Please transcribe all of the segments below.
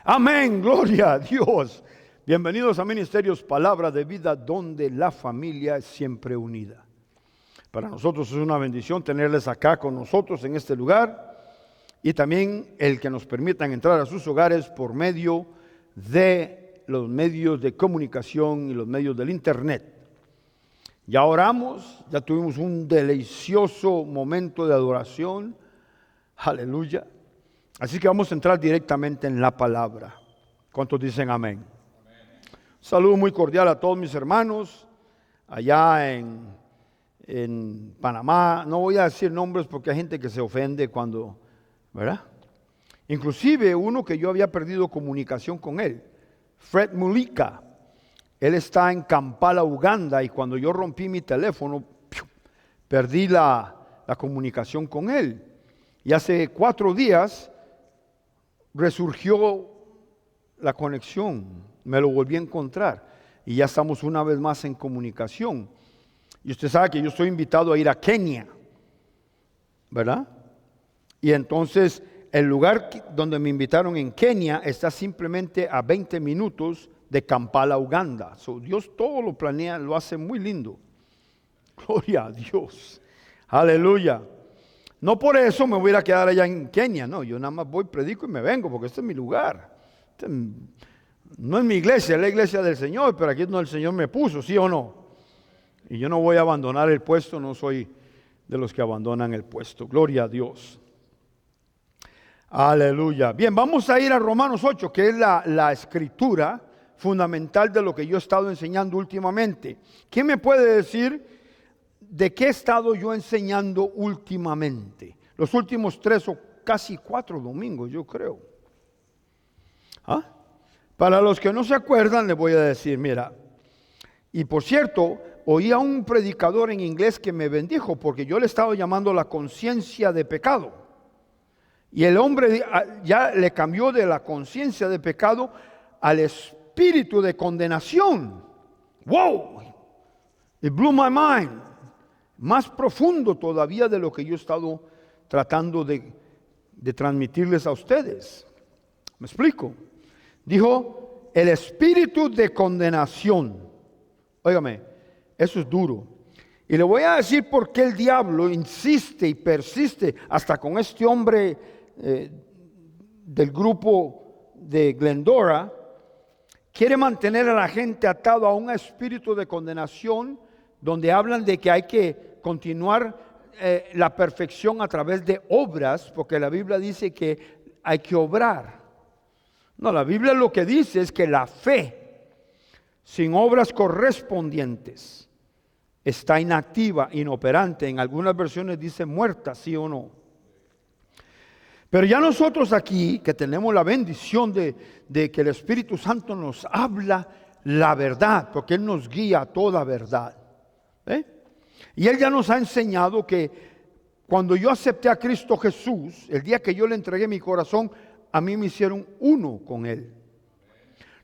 Amén, gloria a Dios. Bienvenidos a Ministerios Palabra de Vida, donde la familia es siempre unida. Para nosotros es una bendición tenerles acá con nosotros en este lugar y también el que nos permitan entrar a sus hogares por medio de los medios de comunicación y los medios del internet. Ya oramos, ya tuvimos un delicioso momento de adoración. Aleluya. Así que vamos a entrar directamente en la palabra. ¿Cuántos dicen amén? Un saludo muy cordial a todos mis hermanos allá en Panamá. No voy a decir nombres porque hay gente que se ofende cuando, ¿verdad? Inclusive uno que yo había perdido comunicación con él, Fred Mulika. Él está en Kampala, Uganda, y cuando yo rompí mi teléfono, perdí la comunicación con él. Y hace 4 días resurgió la conexión, me lo volví a encontrar y ya estamos una vez más en comunicación. Y usted sabe que yo estoy invitado a ir a Kenia, ¿verdad? Y entonces el lugar donde me invitaron en Kenia está simplemente a 20 minutos de Kampala, Uganda. Dios todo lo planea, lo hace muy lindo. Gloria a Dios. Aleluya. No por eso me voy a quedar allá en Kenia, no, yo nada más voy, predico y me vengo, porque este es mi lugar. No es mi iglesia, es la iglesia del Señor, pero aquí es donde el Señor me puso, ¿sí o no? Y yo no voy a abandonar el puesto, no soy de los que abandonan el puesto. Gloria a Dios. Aleluya. Bien, vamos a ir a Romanos 8, que es la escritura fundamental de lo que yo he estado enseñando últimamente. ¿Quién me puede decir de qué he estado yo enseñando últimamente? Los últimos 3 o casi 4 domingos, yo creo. ¿Ah? Para los que no se acuerdan, les voy a decir, mira, y por cierto, oí a un predicador en inglés que me bendijo, porque yo le estaba llamando la conciencia de pecado. Y el hombre ya le cambió de la conciencia de pecado al espíritu de condenación. ¡Wow! It blew my mind. Más profundo todavía de lo que yo he estado tratando de transmitirles a ustedes. ¿Me explico? Dijo, el espíritu de condenación. Óigame, eso es duro. Y le voy a decir por qué el diablo insiste y persiste hasta con este hombre del grupo de Glendora. Quiere mantener a la gente atado a un espíritu de condenación donde hablan de que hay que continuar la perfección a través de obras, porque la Biblia dice que hay que obrar. No, la Biblia lo que dice es que la fe sin obras correspondientes está inactiva, inoperante. En algunas versiones dice muerta, sí o no. Pero ya nosotros aquí, que tenemos la bendición de que el Espíritu Santo nos habla la verdad, porque Él nos guía a toda verdad. Y Él ya nos ha enseñado que cuando yo acepté a Cristo Jesús, el día que yo le entregué mi corazón, a mí me hicieron uno con Él.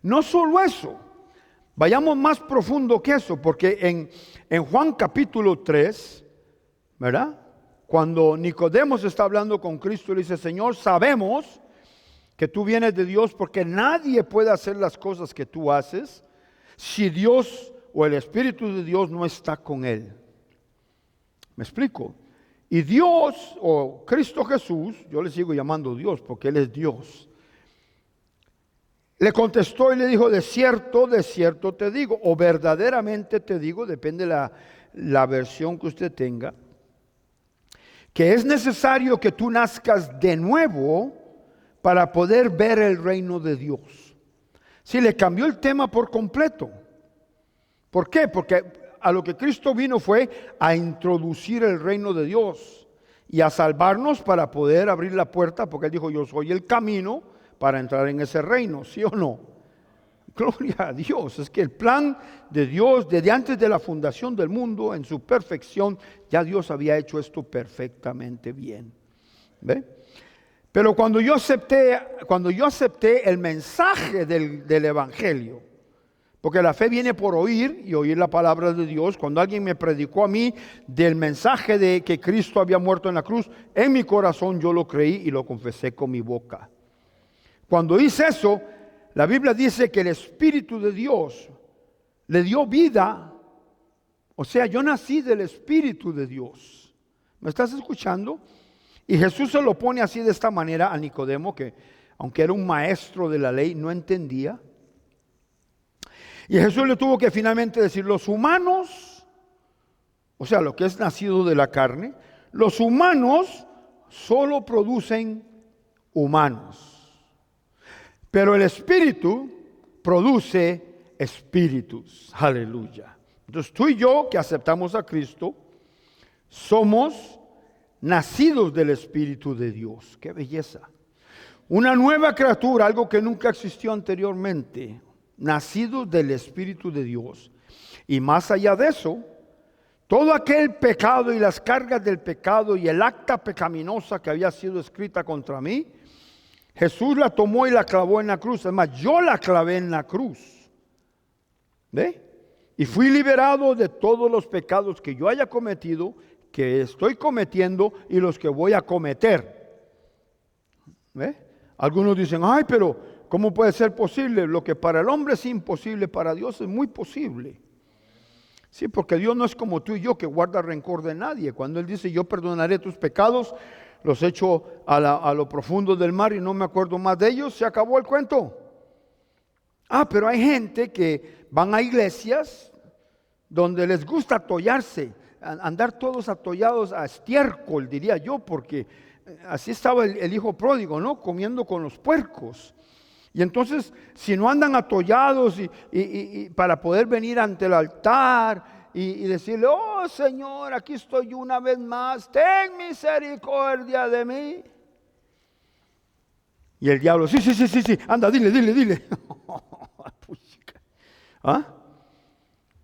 No solo eso, vayamos más profundo que eso, porque en Juan capítulo 3, ¿verdad? Cuando Nicodemo está hablando con Cristo, le dice, Señor, sabemos que tú vienes de Dios, porque nadie puede hacer las cosas que tú haces si Dios o el Espíritu de Dios no está con él. ¿Me explico? Y Dios o Cristo Jesús, yo le sigo llamando Dios porque Él es Dios, le contestó y le dijo, de cierto te digo, o verdaderamente te digo, depende la versión que usted tenga, que es necesario que tú nazcas de nuevo para poder ver el reino de Dios. Sí, le cambió el tema por completo. ¿Por qué? Porque a lo que Cristo vino fue a introducir el reino de Dios y a salvarnos para poder abrir la puerta, porque Él dijo, yo soy el camino para entrar en ese reino, ¿sí o no? Gloria a Dios. Es que el plan de Dios, desde antes de la fundación del mundo, en su perfección, ya Dios había hecho esto perfectamente bien. ¿Ve? Pero cuando yo acepté el mensaje del Evangelio, porque la fe viene por oír y oír la palabra de Dios. Cuando alguien me predicó a mí del mensaje de que Cristo había muerto en la cruz, en mi corazón yo lo creí y lo confesé con mi boca. Cuando hice eso, la Biblia dice que el Espíritu de Dios le dio vida. O sea, yo nací del Espíritu de Dios. ¿Me estás escuchando? Y Jesús se lo pone así de esta manera a Nicodemo, que aunque era un maestro de la ley, no entendía. Y Jesús le tuvo que finalmente decir, los humanos, o sea, lo que es nacido de la carne, los humanos solo producen humanos. Pero el Espíritu produce espíritus. Aleluya. Entonces tú y yo que aceptamos a Cristo, somos nacidos del Espíritu de Dios. ¡Qué belleza! Una nueva criatura, algo que nunca existió anteriormente, nacidos del Espíritu de Dios. Y más allá de eso, todo aquel pecado y las cargas del pecado y el acta pecaminosa que había sido escrita contra mí, Jesús la tomó y la clavó en la cruz. Es más, yo la clavé en la cruz. ¿Ve? Y fui liberado de todos los pecados que yo haya cometido, que estoy cometiendo y los que voy a cometer. ¿Ve? Algunos dicen, ay, pero ¿cómo puede ser posible? Lo que para el hombre es imposible, para Dios es muy posible. Sí, porque Dios no es como tú y yo que guarda rencor de nadie. Cuando Él dice, yo perdonaré tus pecados, los echo a lo profundo del mar y no me acuerdo más de ellos, se acabó el cuento. Ah, pero hay gente que van a iglesias donde les gusta atollarse, andar todos atollados a estiércol, diría yo, porque así estaba el hijo pródigo, ¿no? Comiendo con los puercos. Y entonces, si no andan atollados y para poder venir ante el altar y decirle, oh Señor, aquí estoy yo una vez más, ten misericordia de mí. Y el diablo, sí, anda, dile. ¿Ah?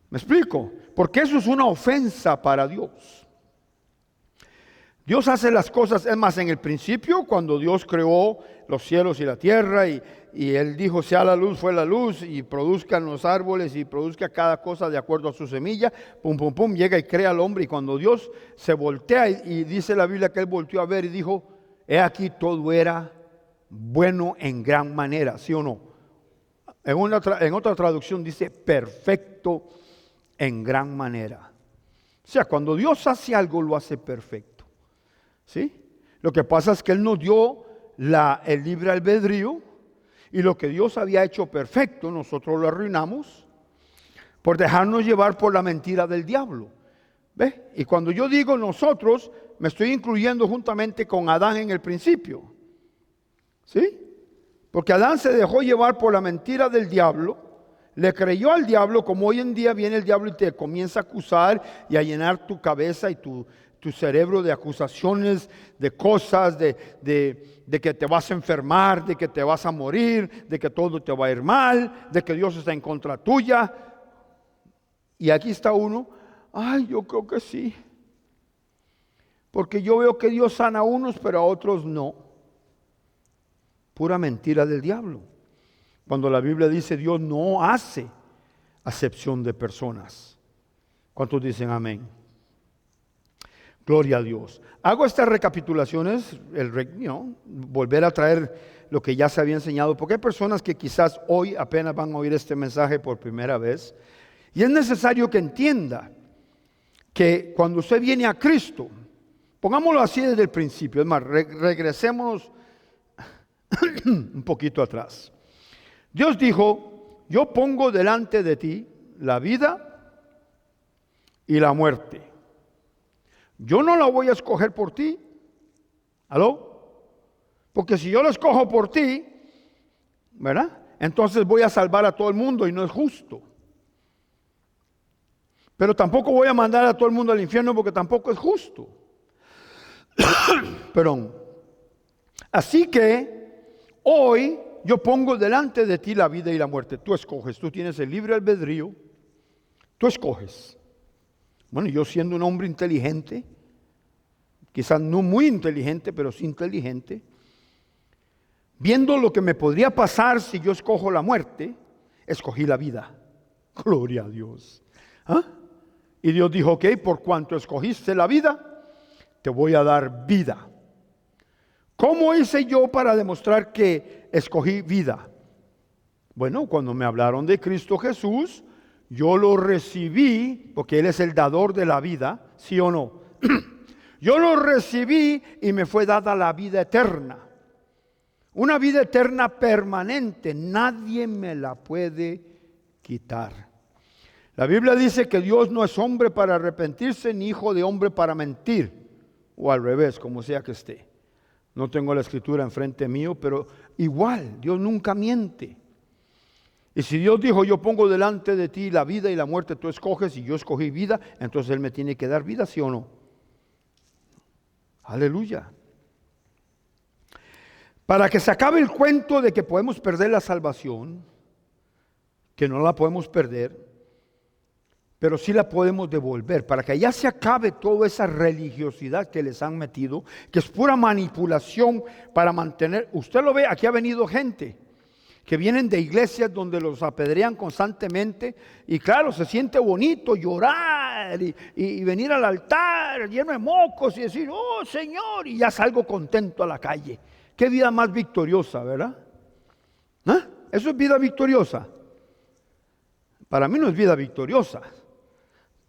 ¿Me explico? Porque eso es una ofensa para Dios. Dios hace las cosas, es más, en el principio, cuando Dios creó los cielos y la tierra y Él dijo, sea la luz, fue la luz, y produzcan los árboles y produzca cada cosa de acuerdo a su semilla, pum, llega y crea al hombre. Y cuando Dios se voltea y dice la Biblia que Él volteó a ver y dijo, he aquí todo era bueno en gran manera, ¿sí o no? En otra traducción dice perfecto en gran manera. O sea, cuando Dios hace algo, lo hace perfecto. ¿Sí? Lo que pasa es que Él nos dio el libre albedrío, y lo que Dios había hecho perfecto, nosotros lo arruinamos por dejarnos llevar por la mentira del diablo. ¿Ve? Y cuando yo digo nosotros, me estoy incluyendo juntamente con Adán en el principio. ¿Sí? Porque Adán se dejó llevar por la mentira del diablo, le creyó al diablo, como hoy en día viene el diablo y te comienza a acusar y a llenar tu cabeza y tu cerebro de acusaciones, de cosas, de que te vas a enfermar, de que te vas a morir, de que todo te va a ir mal, de que Dios está en contra tuya. Y aquí está uno, ay, yo creo que sí. Porque yo veo que Dios sana a unos, pero a otros no. Pura mentira del diablo. Cuando la Biblia dice Dios no hace acepción de personas. ¿Cuántos dicen amén? Gloria a Dios. Hago estas recapitulaciones, volver a traer lo que ya se había enseñado, porque hay personas que quizás hoy apenas van a oír este mensaje por primera vez. Y es necesario que entienda que cuando usted viene a Cristo, pongámoslo así desde el principio, es más, regresémonos un poquito atrás. Dios dijo, yo pongo delante de ti la vida y la muerte. Yo no la voy a escoger por ti. ¿Aló? Porque si yo la escojo por ti, ¿verdad? Entonces voy a salvar a todo el mundo y no es justo. Pero tampoco voy a mandar a todo el mundo al infierno porque tampoco es justo. Perdón. Así que hoy yo pongo delante de ti la vida y la muerte. Tú escoges, tú tienes el libre albedrío. Tú escoges. Bueno, yo siendo un hombre inteligente, quizás no muy inteligente, pero sí inteligente, viendo lo que me podría pasar si yo escojo la muerte, escogí la vida. Gloria a Dios. ¿Ah? Y Dios dijo, ok, por cuanto escogiste la vida, te voy a dar vida. ¿Cómo hice yo para demostrar que escogí vida? Bueno, cuando me hablaron de Cristo Jesús, yo lo recibí, porque Él es el dador de la vida, ¿sí o no? Yo lo recibí y me fue dada la vida eterna. Una vida eterna permanente, nadie me la puede quitar. La Biblia dice que Dios no es hombre para arrepentirse, ni hijo de hombre para mentir, o al revés, como sea que esté. No tengo la escritura enfrente mío, pero igual, Dios nunca miente. Y si Dios dijo, yo pongo delante de ti la vida y la muerte, tú escoges, y yo escogí vida, entonces Él me tiene que dar vida, ¿sí o no? Aleluya. Para que se acabe el cuento de que podemos perder la salvación, que no la podemos perder, pero sí la podemos devolver, para que ya se acabe toda esa religiosidad que les han metido, que es pura manipulación para mantener. Usted lo ve, aquí ha venido gente que vienen de iglesias donde los apedrean constantemente, y claro, se siente bonito llorar y venir al altar lleno de mocos y decir, oh Señor, y ya salgo contento a la calle. Qué vida más victoriosa, ¿verdad? ¿Ah? Eso es vida victoriosa. Para mí no es vida victoriosa.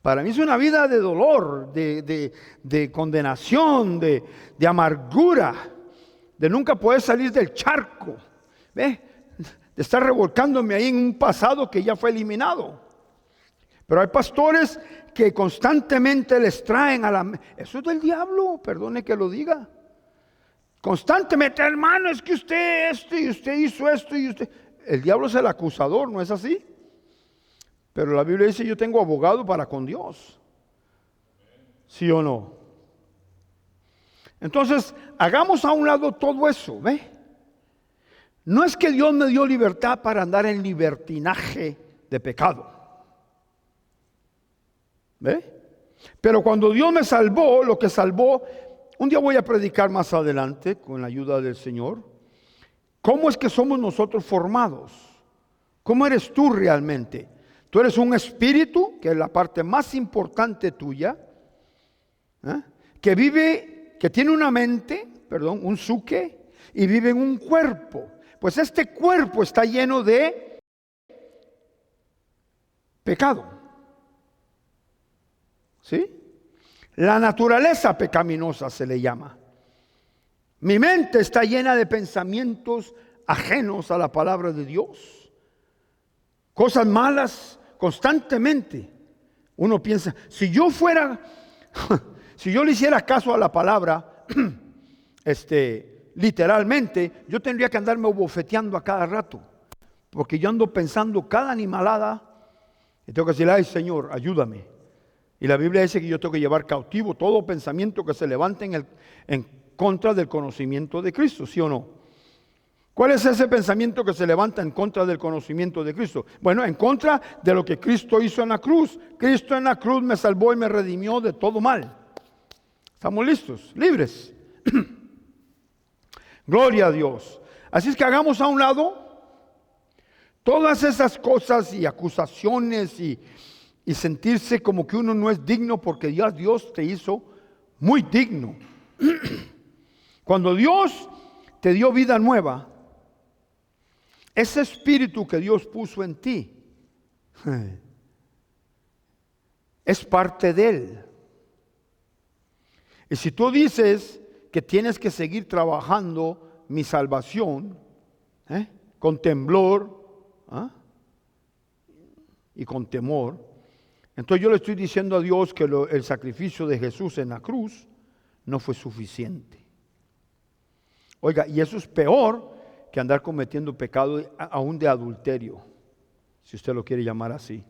Para mí es una vida de dolor, de condenación, de amargura, de nunca poder salir del charco, ¿ve? De estar revolcándome ahí en un pasado que ya fue eliminado. Pero hay pastores que constantemente les traen a la... Eso es del diablo, perdone que lo diga. Constantemente, hermano, es que usted esto y usted hizo esto y usted... El diablo es el acusador, ¿no es así? Pero la Biblia dice, yo tengo abogado para con Dios. ¿Sí o no? Entonces, hagamos a un lado todo eso, ¿ve? No es que Dios me dio libertad para andar en libertinaje de pecado. ¿Ve? Pero cuando Dios me salvó, lo que salvó, un día voy a predicar más adelante, con la ayuda del Señor, cómo es que somos nosotros formados. ¿Cómo eres tú realmente? Tú eres un espíritu, que es la parte más importante tuya, que vive, que tiene una mente, un psuque, y vive en un cuerpo. Pues este cuerpo está lleno de pecado. ¿Sí? La naturaleza pecaminosa se le llama. Mi mente está llena de pensamientos ajenos a la palabra de Dios. Cosas malas constantemente. Uno piensa, si yo le hiciera caso a la palabra, literalmente, yo tendría que andarme bofeteando a cada rato, porque yo ando pensando cada animalada, y tengo que decir, ay Señor, ayúdame. Y la Biblia dice que yo tengo que llevar cautivo todo pensamiento que se levante en contra del conocimiento de Cristo, ¿sí o no? ¿Cuál es ese pensamiento que se levanta en contra del conocimiento de Cristo? Bueno, en contra de lo que Cristo hizo en la cruz. Cristo en la cruz me salvó y me redimió de todo mal. ¿Estamos listos? ¿Libres? Gloria a Dios. Así es que hagamos a un lado todas esas cosas y acusaciones y sentirse como que uno no es digno, porque ya Dios te hizo muy digno. Cuando Dios te dio vida nueva, ese espíritu que Dios puso en ti es parte de Él. Y si tú dices que tienes que seguir trabajando mi salvación, con temblor y con temor, entonces yo le estoy diciendo a Dios que el sacrificio de Jesús en la cruz no fue suficiente. Oiga, y eso es peor que andar cometiendo pecado aún de adulterio, si usted lo quiere llamar así.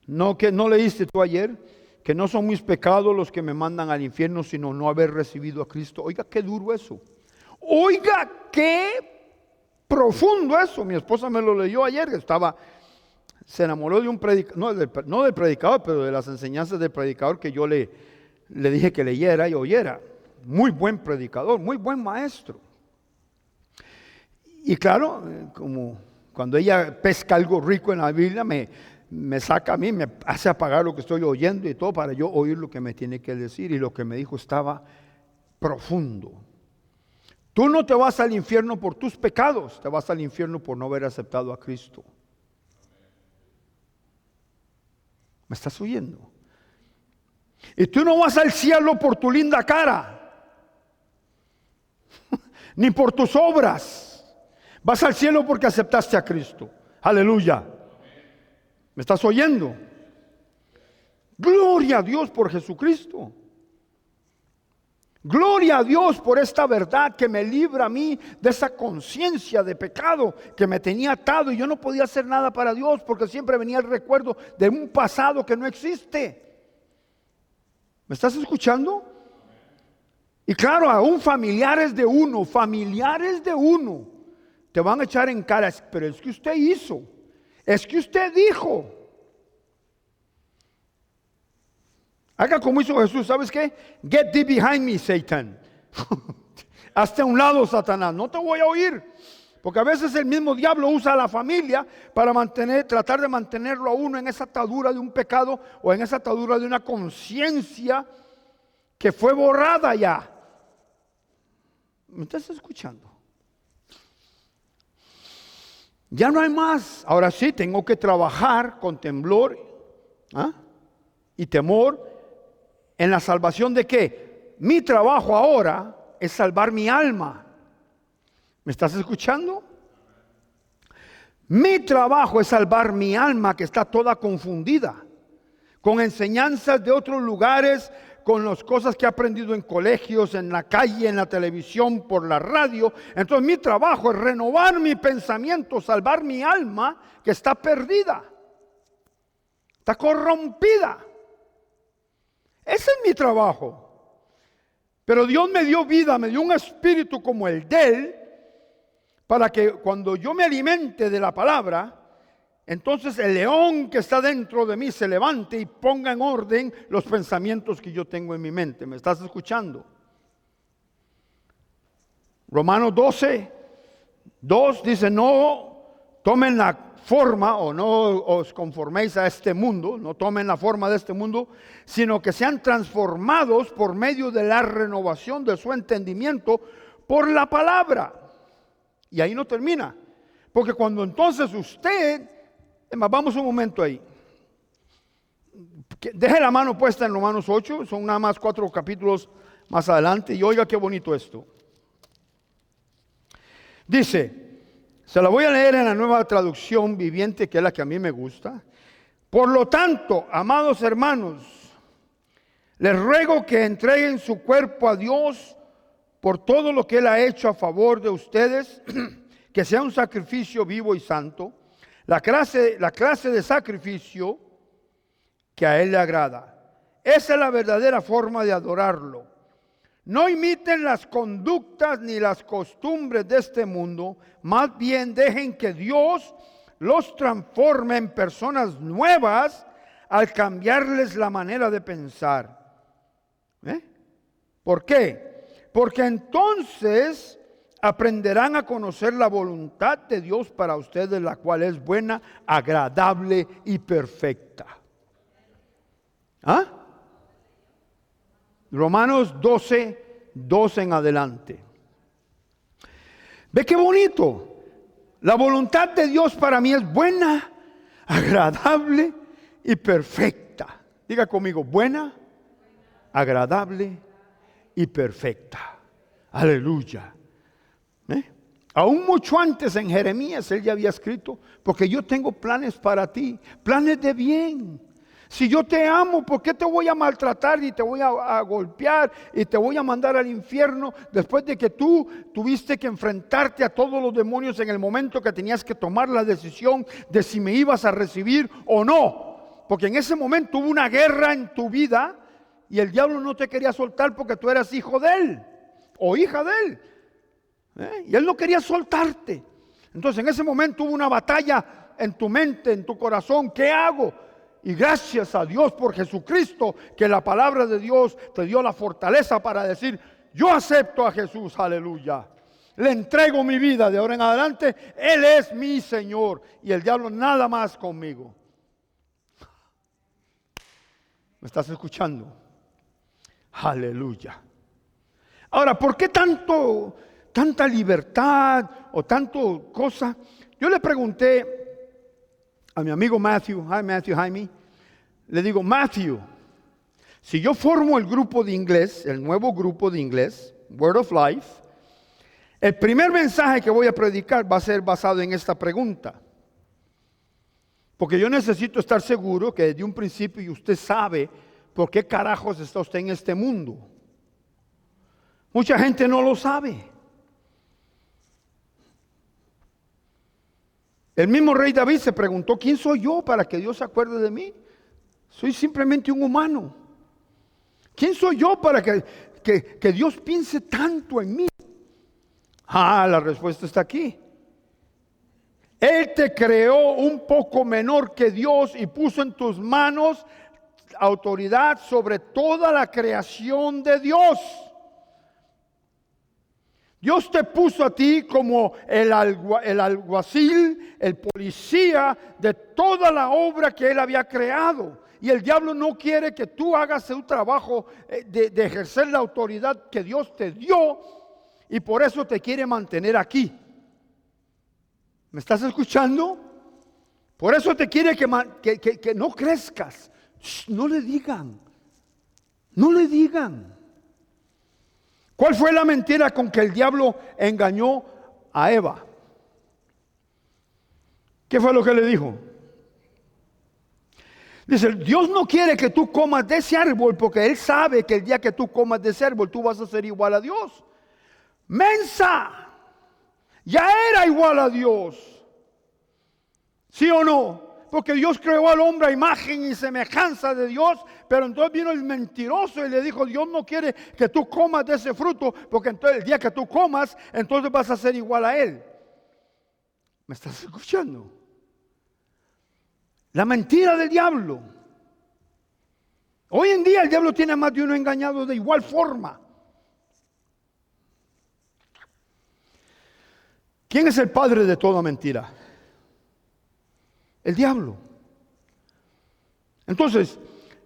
¿No leíste tú ayer que no son mis pecados los que me mandan al infierno, sino no haber recibido a Cristo? Oiga, qué duro eso. Oiga, qué profundo eso. Mi esposa me lo leyó ayer, se enamoró de un predicador, no del predicador, pero de las enseñanzas del predicador que yo le dije que leyera y oyera. Muy buen predicador, muy buen maestro. Y claro, como cuando ella pesca algo rico en la Biblia, me saca a mí, me hace apagar lo que estoy oyendo y todo para yo oír lo que me tiene que decir. Y lo que me dijo estaba profundo. Tú no te vas al infierno por tus pecados, te vas al infierno por no haber aceptado a Cristo. ¿Me estás oyendo? Y tú no vas al cielo por tu linda cara, ni por tus obras. Vas al cielo porque aceptaste a Cristo. Aleluya. ¿Me estás oyendo? Gloria a Dios por Jesucristo. Gloria a Dios por esta verdad que me libra a mí de esa conciencia de pecado que me tenía atado y yo no podía hacer nada para Dios porque siempre venía el recuerdo de un pasado que no existe. ¿Me estás escuchando? Y claro, aún familiares de uno te van a echar en cara, pero es que usted hizo, es que usted dijo. Haga como hizo Jesús, ¿sabes qué? Get thee behind me, Satan. Hazte a un lado, Satanás, no te voy a oír. Porque a veces el mismo diablo usa a la familia para tratar de mantenerlo a uno en esa atadura de un pecado o en esa atadura de una conciencia que fue borrada ya. ¿Me estás escuchando? Ya no hay más. Ahora sí, tengo que trabajar con temblor y temor. ¿En la salvación de qué? Mi trabajo ahora es salvar mi alma. ¿Me estás escuchando? Mi trabajo es salvar mi alma que está toda confundida, con enseñanzas de otros lugares, con las cosas que he aprendido en colegios, en la calle, en la televisión, por la radio. Entonces mi trabajo es renovar mi pensamiento, salvar mi alma que está perdida, está corrompida. Ese es mi trabajo. Pero Dios me dio vida, me dio un espíritu como el de Él, para que cuando yo me alimente de la palabra, entonces el león que está dentro de mí se levante y ponga en orden los pensamientos que yo tengo en mi mente. ¿Me estás escuchando? Romanos 12:2 dice: no tomen la forma, o no os conforméis a este mundo, no tomen la forma de este mundo, sino que sean transformados por medio de la renovación de su entendimiento por la palabra. Y ahí no termina, porque cuando entonces vamos un momento ahí, deje la mano puesta en Romanos 8, son nada más 4 capítulos más adelante, y oiga qué bonito esto. Dice, se la voy a leer en la Nueva Traducción Viviente, que es la que a mí me gusta. Por lo tanto, amados hermanos, les ruego que entreguen su cuerpo a Dios por todo lo que Él ha hecho a favor de ustedes, que sea un sacrificio vivo y santo, la clase de sacrificio que a Él le agrada. Esa es la verdadera forma de adorarlo. No imiten las conductas ni las costumbres de este mundo, más bien dejen que Dios los transforme en personas nuevas al cambiarles la manera de pensar. ¿Por qué? Porque entonces aprenderán a conocer la voluntad de Dios para ustedes, la cual es buena, agradable y perfecta. Romanos 12:2 en adelante. ¿Ve qué bonito? La voluntad de Dios para mí es buena, agradable y perfecta. Diga conmigo, buena, agradable y perfecta. Aleluya. Aún mucho antes en Jeremías él ya había escrito: porque yo tengo planes para ti, planes de bien. Si yo te amo, ¿por qué te voy a maltratar y te voy a golpear y te voy a mandar al infierno después de que tú tuviste que enfrentarte a todos los demonios en el momento que tenías que tomar la decisión de si me ibas a recibir o no? Porque en ese momento hubo una guerra en tu vida y el diablo no te quería soltar porque tú eras hijo de él o hija de él. Y él no quería soltarte. Entonces en ese momento hubo una batalla en tu mente, en tu corazón. ¿Qué hago? Y gracias a Dios por Jesucristo, que la palabra de Dios te dio la fortaleza para decir: yo acepto a Jesús, aleluya. Le entrego mi vida de ahora en adelante. Él es mi Señor y el diablo nada más conmigo. ¿Me estás escuchando? Aleluya. Ahora, ¿por qué tanta libertad o tanto cosa. Yo le pregunté a mi amigo Matthew, Jaime, le digo, Matthew, si yo formo el grupo de inglés, el nuevo grupo de inglés, Word of Life, el primer mensaje que voy a predicar va a ser basado en esta pregunta. Porque yo necesito estar seguro que desde un principio y usted sabe por qué carajos está usted en este mundo. Mucha gente no lo sabe. El mismo rey David se preguntó, ¿quién soy yo para que Dios se acuerde de mí? Soy simplemente un humano. ¿Quién soy yo para que Dios piense tanto en mí? La respuesta está aquí. Él te creó un poco menor que Dios y puso en tus manos autoridad sobre toda la creación de Dios. Dios te puso a ti como el alguacil, el policía de toda la obra que Él había creado. Y el diablo no quiere que tú hagas un trabajo de ejercer la autoridad que Dios te dio, y por eso te quiere mantener aquí. ¿Me estás escuchando? Por eso te quiere que no crezcas. No le digan. No le digan. ¿Cuál fue la mentira con que el diablo engañó a Eva? ¿Qué fue lo que le dijo? Dice, Dios no quiere que tú comas de ese árbol porque Él sabe que el día que tú comas de ese árbol tú vas a ser igual a Dios. ¡Mensa! Ya era igual a Dios. ¿Sí o no? Porque Dios creó al hombre a imagen y semejanza de Dios, pero entonces vino el mentiroso y le dijo, Dios no quiere que tú comas de ese fruto, porque entonces el día que tú comas, entonces vas a ser igual a Él. ¿Me estás escuchando? La mentira del diablo. Hoy en día el diablo tiene más de uno engañado de igual forma. ¿Quién es el padre de toda mentira? El diablo. Entonces,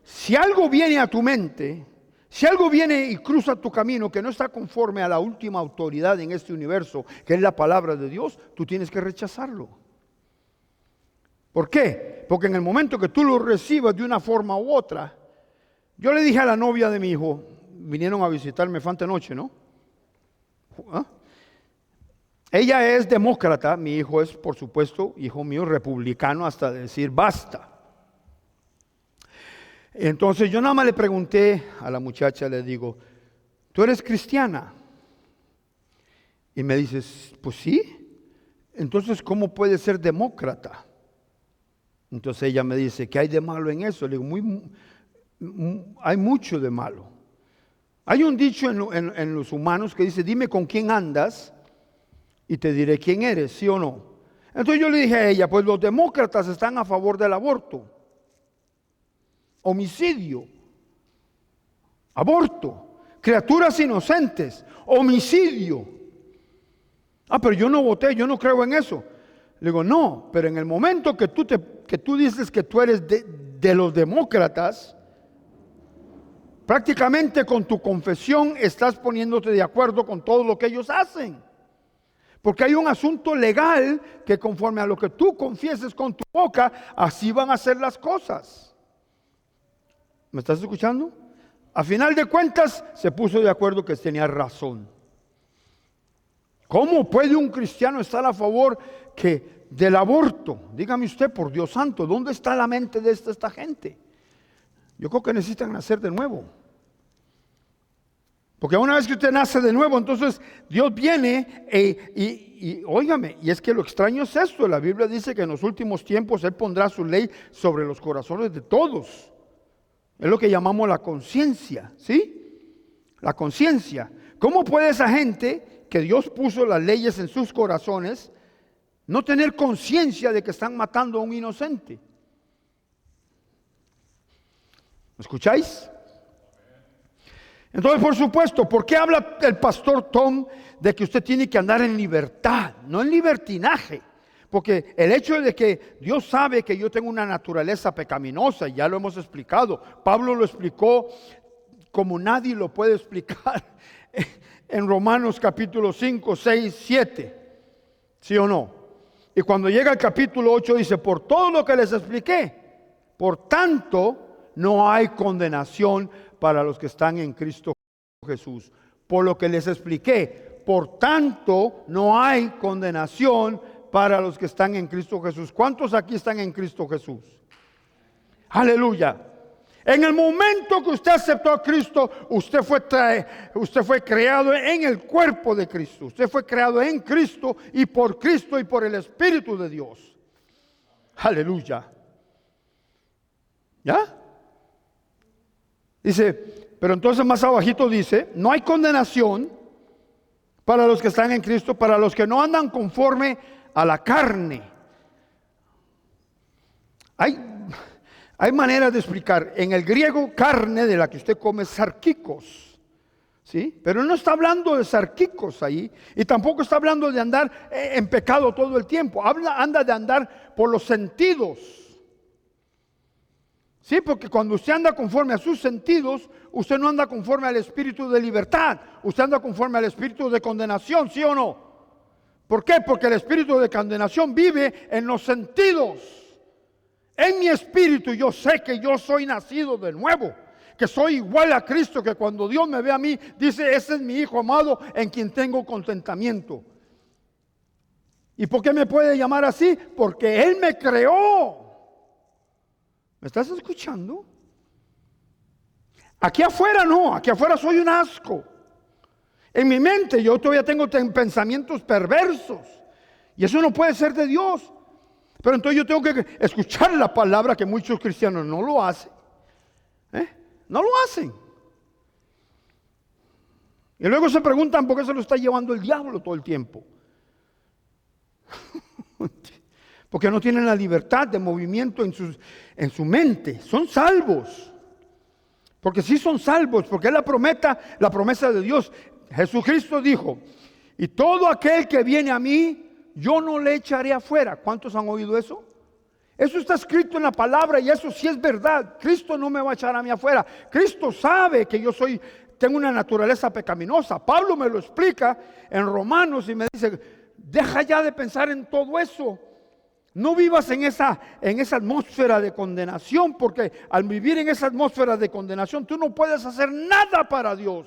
si algo viene a tu mente, si algo viene y cruza tu camino que no está conforme a la última autoridad en este universo, que es la palabra de Dios, tú tienes que rechazarlo. ¿Por qué? Porque en el momento que tú lo recibas de una forma u otra, yo le dije a la novia de mi hijo, vinieron a visitarme fue antenoche, ¿no? ¿Ah? Ella es demócrata, mi hijo es, por supuesto, hijo mío, republicano hasta decir basta. Entonces yo nada más le pregunté a la muchacha, le digo, ¿tú eres cristiana? Y me dice, pues sí. Entonces, ¿cómo puedes ser demócrata? Entonces ella me dice, ¿qué hay de malo en eso? Le digo, hay mucho de malo. Hay un dicho en los humanos que dice, dime con quién andas y te diré quién eres, ¿sí o no? Entonces yo le dije a ella, pues los demócratas están a favor del aborto, homicidio, aborto, criaturas inocentes, homicidio. Pero yo no voté, yo no creo en eso. Le digo, no, pero en el momento que tú dices que tú eres de los demócratas, prácticamente con tu confesión estás poniéndote de acuerdo con todo lo que ellos hacen. Porque hay un asunto legal que conforme a lo que tú confieses con tu boca, así van a ser las cosas. ¿Me estás escuchando? A final de cuentas, se puso de acuerdo que tenía razón. ¿Cómo puede un cristiano estar a favor del aborto? Dígame usted, por Dios santo, ¿dónde está la mente de esta gente? Yo creo que necesitan nacer de nuevo. Porque una vez que usted nace de nuevo, entonces Dios viene y óigame, y es que lo extraño es esto, la Biblia dice que en los últimos tiempos Él pondrá su ley sobre los corazones de todos. Es lo que llamamos la conciencia, ¿sí? La conciencia. ¿Cómo puede esa gente que Dios puso las leyes en sus corazones no tener conciencia de que están matando a un inocente? ¿Me escucháis? Entonces, por supuesto, ¿por qué habla el pastor Tom de que usted tiene que andar en libertad, no en libertinaje? Porque el hecho de que Dios sabe que yo tengo una naturaleza pecaminosa, ya lo hemos explicado, Pablo lo explicó como nadie lo puede explicar en Romanos capítulo 5, 6, 7. ¿Sí o no? Y cuando llega al capítulo 8 dice, por todo lo que les expliqué, por tanto, no hay condenación para los que están en Cristo Jesús. Por lo que les expliqué, por tanto, no hay condenación para los que están en Cristo Jesús. ¿Cuántos aquí están en Cristo Jesús? Aleluya. En el momento que usted aceptó a Cristo, usted fue creado en el cuerpo de Cristo. Usted fue creado en Cristo y por el Espíritu de Dios. Aleluya. ¿Ya? Dice, pero entonces más abajito dice, no hay condenación para los que están en Cristo, para los que no andan conforme a la carne. Hay maneras de explicar. En el griego, carne de la que usted come es sarquicos, ¿sí? Pero no está hablando de sarquicos ahí, y tampoco está hablando de andar en pecado todo el tiempo. Anda de andar por los sentidos. Sí, porque cuando usted anda conforme a sus sentidos, usted no anda conforme al espíritu de libertad, usted anda conforme al espíritu de condenación, ¿sí o no? ¿Por qué? Porque el espíritu de condenación vive en los sentidos. En mi espíritu yo sé que yo soy nacido de nuevo, que soy igual a Cristo, que cuando Dios me ve a mí, dice, ese es mi Hijo amado en quien tengo contentamiento. ¿Y por qué me puede llamar así? Porque Él me creó. ¿Me estás escuchando? Aquí afuera no, aquí afuera soy un asco. En mi mente yo todavía tengo pensamientos perversos. Y eso no puede ser de Dios. Pero entonces yo tengo que escuchar la palabra, que muchos cristianos no lo hacen. No lo hacen. Y luego se preguntan por qué se lo está llevando el diablo todo el tiempo. Porque no tienen la libertad de movimiento en su mente. Son salvos. Porque sí son salvos, porque es la promesa de Dios. Jesucristo dijo, y todo aquel que viene a mí, yo no le echaré afuera. ¿Cuántos han oído eso? Eso está escrito en la palabra y eso sí es verdad. Cristo no me va a echar a mí afuera. Cristo sabe que tengo una naturaleza pecaminosa. Pablo me lo explica en Romanos y me dice, deja ya de pensar en todo eso. No vivas en esa atmósfera de condenación, porque al vivir en esa atmósfera de condenación, tú no puedes hacer nada para Dios.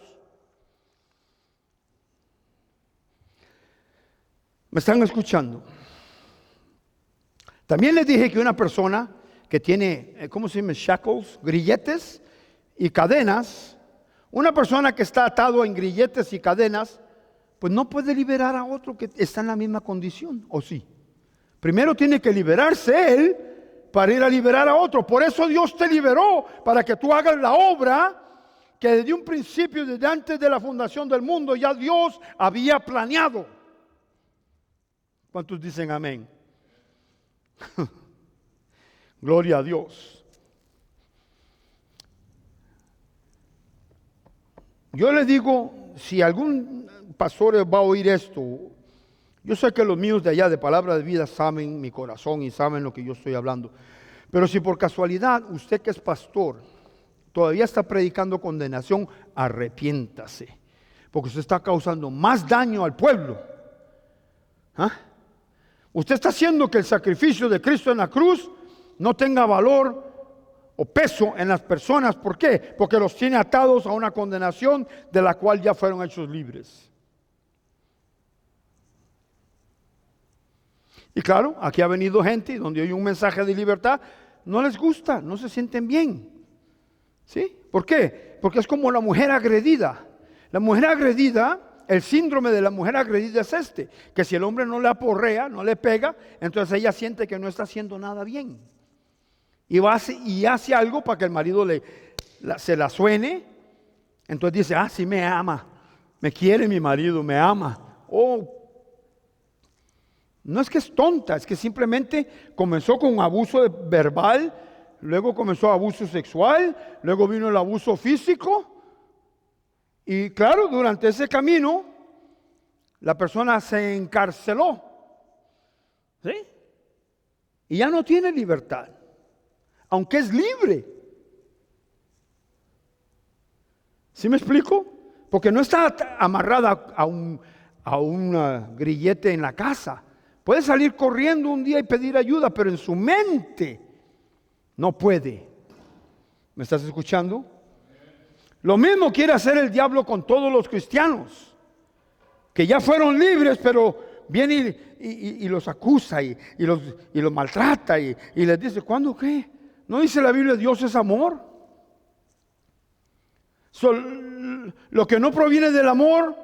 ¿Me están escuchando? También les dije que una persona que tiene, ¿cómo se llama? Shackles, grilletes y cadenas. Una persona que está atado en grilletes y cadenas, pues no puede liberar a otro que está en la misma condición, ¿o sí? Primero tiene que liberarse él para ir a liberar a otro. Por eso Dios te liberó, para que tú hagas la obra que desde un principio, desde antes de la fundación del mundo, ya Dios había planeado. ¿Cuántos dicen amén? Gloria a Dios. Yo les digo, si algún pastor va a oír esto, yo sé que los míos de allá de Palabra de Vida saben mi corazón y saben lo que yo estoy hablando. Pero si por casualidad usted que es pastor todavía está predicando condenación, arrepiéntase. Porque usted está causando más daño al pueblo. ¿Ah? Usted está haciendo que el sacrificio de Cristo en la cruz no tenga valor o peso en las personas. ¿Por qué? Porque los tiene atados a una condenación de la cual ya fueron hechos libres. Y claro, aquí ha venido gente y donde hay un mensaje de libertad, no les gusta, no se sienten bien. ¿Sí? ¿Por qué? Porque es como la mujer agredida. La mujer agredida, el síndrome de la mujer agredida es que si el hombre no le aporrea, no le pega, entonces ella siente que no está haciendo nada bien. Y hace algo para que el marido se la suene. Entonces dice, sí me ama, me quiere mi marido, me ama. No es que es tonta, es que simplemente comenzó con abuso verbal, luego comenzó abuso sexual, luego vino el abuso físico. Y claro, durante ese camino, la persona se encarceló. ¿Sí? Y ya no tiene libertad, aunque es libre. ¿Sí me explico? porque no está amarrada a un grillete en la casa. Puede salir corriendo un día y pedir ayuda, pero en su mente no puede. ¿Me estás escuchando? Lo mismo quiere hacer el diablo con todos los cristianos, que ya fueron libres, pero viene y los acusa y los maltrata y les dice, ¿cuándo qué? ¿No dice la Biblia, Dios es amor? Lo que no proviene del amor,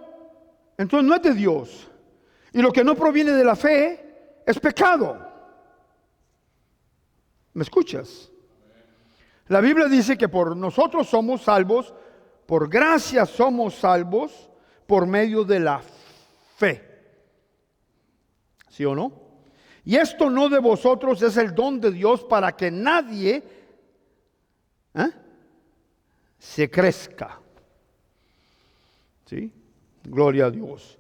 entonces no es de Dios. Y lo que no proviene de la fe es pecado. ¿Me escuchas? La Biblia dice que por nosotros somos salvos, por gracia somos salvos, por medio de la fe. ¿Sí o no? Y esto no de vosotros, es el don de Dios para que nadie se crezca. ¿Sí? Gloria a Dios.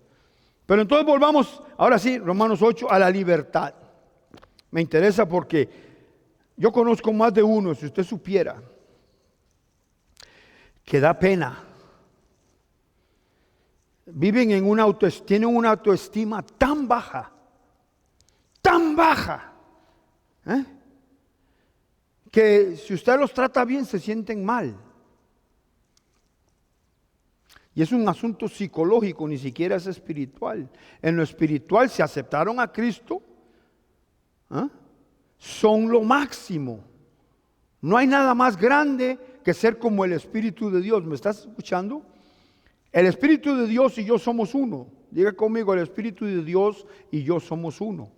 Pero entonces volvamos, ahora sí, Romanos 8, a la libertad. Me interesa porque yo conozco más de uno, si usted supiera, que da pena. Viven en tienen una autoestima tan baja, que si usted los trata bien se sienten mal. Y es un asunto psicológico, ni siquiera es espiritual. En lo espiritual, si aceptaron a Cristo, son lo máximo. No hay nada más grande que ser como el Espíritu de Dios. ¿Me estás escuchando? El Espíritu de Dios y yo somos uno. Diga conmigo, el Espíritu de Dios y yo somos uno.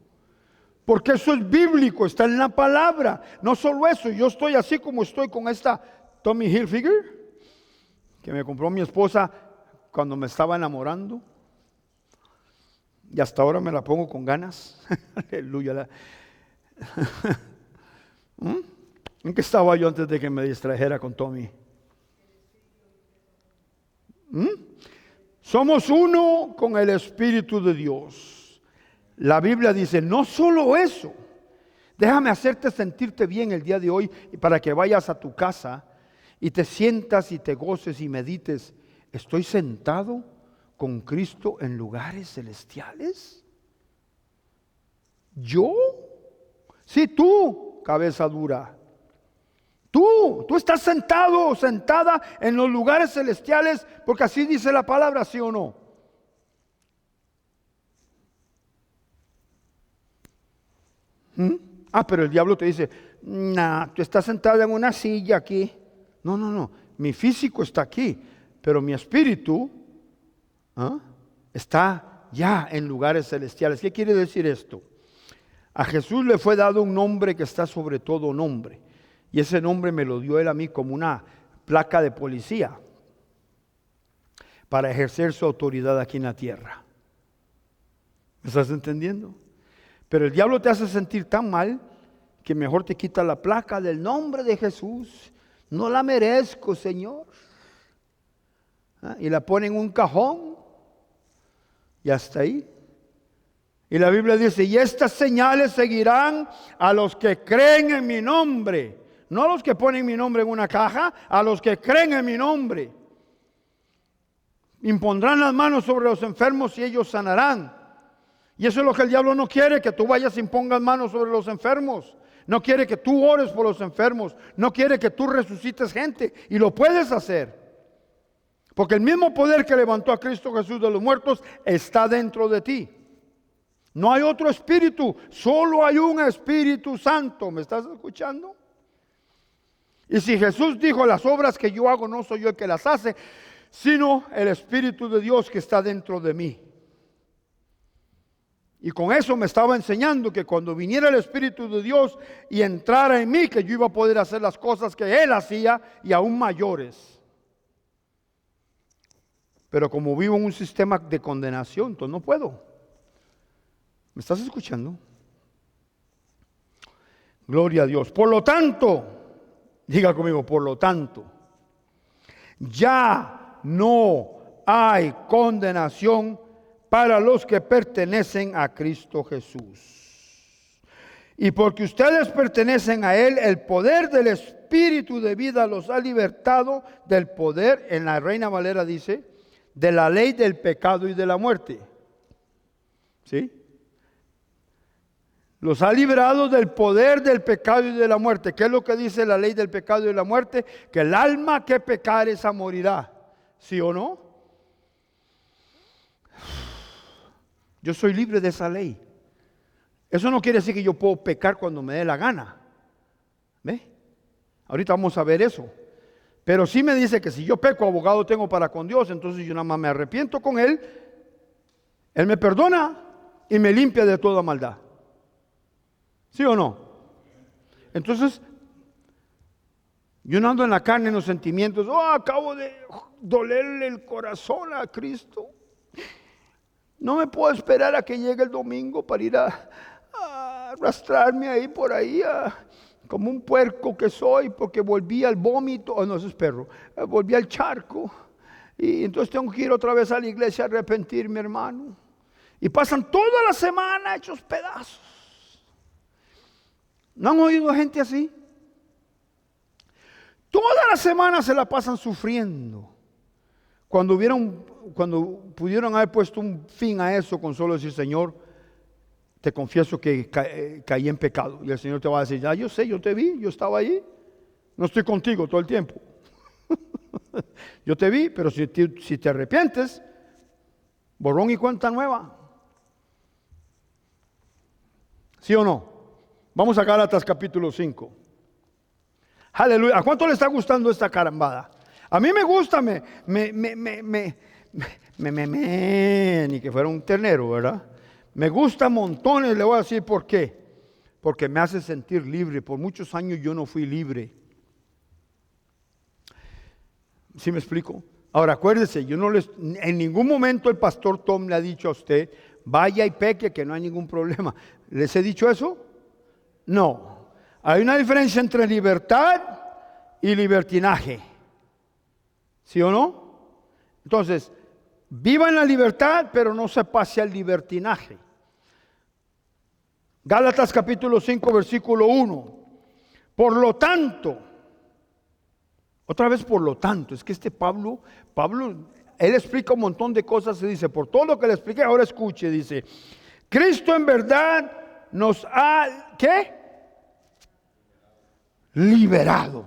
Porque eso es bíblico, está en la palabra. No solo eso, yo estoy así como estoy con esta Tommy Hilfiger que me compró mi esposa cuando me estaba enamorando. Y hasta ahora me la pongo con ganas. Aleluya. ¿En qué estaba yo antes de que me distrajera con Tommy? Somos uno con el Espíritu de Dios. La Biblia dice, no solo eso. Déjame hacerte sentirte bien el día de hoy para que vayas a tu casa y te sientas y te goces y medites. ¿Estoy sentado con Cristo en lugares celestiales? ¿Yo? Sí, tú, cabeza dura. Tú estás sentado o sentada en los lugares celestiales, porque así dice la palabra, ¿sí o no? Pero el diablo te dice, tú estás sentado en una silla aquí. No, mi físico está aquí, pero mi espíritu está ya en lugares celestiales. ¿Qué quiere decir esto? A Jesús le fue dado un nombre que está sobre todo nombre. Y ese nombre me lo dio él a mí como una placa de policía para ejercer su autoridad aquí en la tierra. ¿Me estás entendiendo? Pero el diablo te hace sentir tan mal que mejor te quita la placa del nombre de Jesús. No la merezco, Señor. Y la pone en un cajón y hasta ahí. Y la Biblia dice, y estas señales seguirán a los que creen en mi nombre. No a los que ponen mi nombre en una caja, a los que creen en mi nombre. Impondrán las manos sobre los enfermos y ellos sanarán. Y eso es lo que el diablo no quiere, que tú vayas y impongas manos sobre los enfermos. No quiere que tú ores por los enfermos. No quiere que tú resucites gente. Y lo puedes hacer. Porque el mismo poder que levantó a Cristo Jesús de los muertos está dentro de ti. No hay otro espíritu, solo hay un Espíritu Santo. ¿Me estás escuchando? Y si Jesús dijo, las obras que yo hago no soy yo el que las hace, sino el Espíritu de Dios que está dentro de mí. Y con eso me estaba enseñando que cuando viniera el Espíritu de Dios y entrara en mí, que yo iba a poder hacer las cosas que Él hacía y aún mayores. Pero como vivo en un sistema de condenación, entonces no puedo. ¿Me estás escuchando? Gloria a Dios. Por lo tanto, diga conmigo, por lo tanto, ya no hay condenación para los que pertenecen a Cristo Jesús. Y porque ustedes pertenecen a Él, el poder del Espíritu de vida los ha libertado del poder, en la Reina Valera dice, de la ley del pecado y de la muerte. ¿Sí? Los ha librado del poder del pecado y de la muerte. ¿Qué es lo que dice la ley del pecado y de la muerte? Que el alma que pecare esa morirá. ¿Sí o no? Yo soy libre de esa ley. Eso no quiere decir que yo puedo pecar cuando me dé la gana. ¿Ve? Ahorita vamos a ver eso. Pero sí me dice que si yo peco, abogado tengo para con Dios. Entonces yo nada más me arrepiento con Él. Él me perdona y me limpia de toda maldad. ¿Sí o no? Entonces, yo no ando en la carne, en los sentimientos. Oh, acabo de dolerle el corazón a Cristo. No me puedo esperar a que llegue el domingo para ir a arrastrarme ahí por ahí, como un puerco que soy, porque volví al vómito. Oh, no, eso es perro. Volví al charco. Y entonces tengo que ir otra vez a la iglesia a arrepentirme, hermano. Y pasan toda la semana hechos pedazos. ¿No han oído gente así? Toda la semana se la pasan sufriendo. Cuando pudieron haber puesto un fin a eso con solo decir, Señor, te confieso que caí en pecado. Y el Señor te va a decir, ya yo sé, yo te vi, yo estaba ahí. No estoy contigo todo el tiempo. Yo te vi, pero si te arrepientes, borrón y cuenta nueva. ¿Sí o no? Vamos a Gálatas capítulo 5. Aleluya. ¿A cuánto le está gustando esta carambada? A mí me gusta, ni que fuera un ternero, ¿verdad? Me gusta montones, le voy a decir por qué. Porque me hace sentir libre. Por muchos años yo no fui libre. ¿Sí me explico? Ahora acuérdese, en ningún momento el pastor Tom le ha dicho a usted, vaya y peque, que no hay ningún problema. ¿Les he dicho eso? No. Hay una diferencia entre libertad y libertinaje. ¿Sí o no? Entonces, viva en la libertad, pero no se pase al libertinaje. Gálatas capítulo 5, versículo 1. Por lo tanto, otra vez por lo tanto, es que este Pablo, él explica un montón de cosas y dice, por todo lo que le expliqué, ahora escuche, dice, Cristo en verdad nos ha, ¿qué? Liberado.